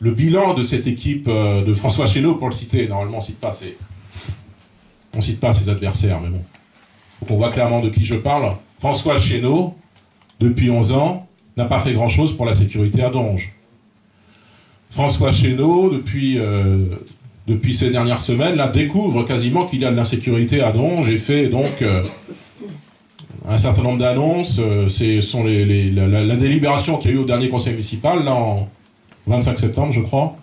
le bilan de cette équipe de François Chénaud, pour le citer, normalement on cite pas ses adversaires, mais bon. Donc on voit clairement de qui je parle. François Chénaud, depuis 11 ans, n'a pas fait grand-chose pour la sécurité à Donge. François Chénaud, depuis ces dernières semaines, là, découvre quasiment qu'il y a de l'insécurité à Donge et fait donc un certain nombre d'annonces. Sont la délibération qu'il y a eu au dernier conseil municipal, là, en 25 septembre, je crois.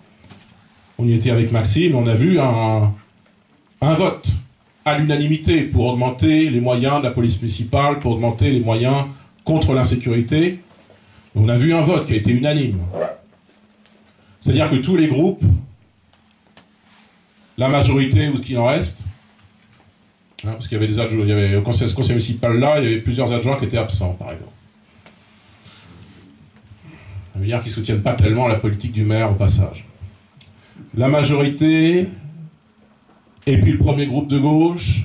On y était avec Maxime, on a vu un vote à l'unanimité pour augmenter les moyens de la police municipale, pour augmenter les moyens contre l'insécurité. On a vu un vote qui a été unanime. C'est-à-dire que tous les groupes, la majorité ou ce qu'il en reste, hein, parce qu'il y avait des adjoints, il y avait au conseil municipal là, il y avait plusieurs adjoints qui étaient absents, par exemple. Ça veut dire qu'ils ne soutiennent pas tellement la politique du maire au passage. La majorité, et puis le premier groupe de gauche,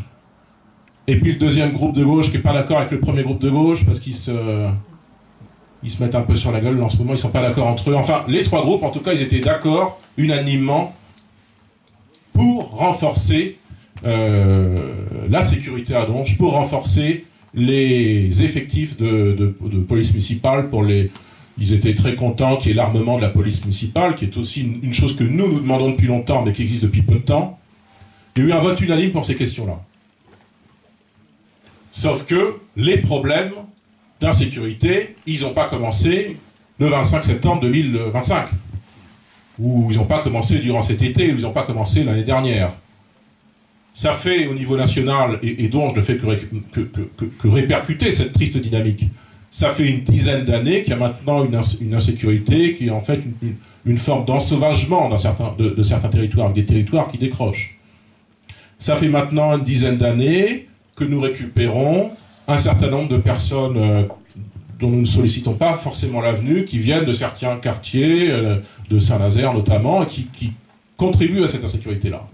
et puis le deuxième groupe de gauche qui n'est pas d'accord avec le premier groupe de gauche, parce qu'ils se mettent un peu sur la gueule en ce moment, ils ne sont pas d'accord entre eux. Enfin, les trois groupes, en tout cas, ils étaient d'accord unanimement pour renforcer la sécurité à Donge, pour renforcer les effectifs de police municipale. Ils étaient très contents qu'il y ait l'armement de la police municipale, qui est aussi une chose que nous demandons depuis longtemps, mais qui existe depuis peu de temps. Il y a eu un vote unanime pour ces questions-là. Sauf que les problèmes d'insécurité, ils n'ont pas commencé le 25 septembre 2025. Ou ils n'ont pas commencé durant cet été, ou ils n'ont pas commencé l'année dernière. Ça fait au niveau national, et donc je ne fais que répercuter cette triste dynamique. Ça fait une dizaine d'années qu'il y a maintenant une insécurité qui est en fait une forme d'ensauvagement de certains territoires, des territoires qui décrochent. Ça fait maintenant une dizaine d'années que nous récupérons un certain nombre de personnes dont nous ne sollicitons pas forcément la venue, qui viennent de certains quartiers, de Saint-Nazaire notamment, et qui contribuent à cette insécurité-là.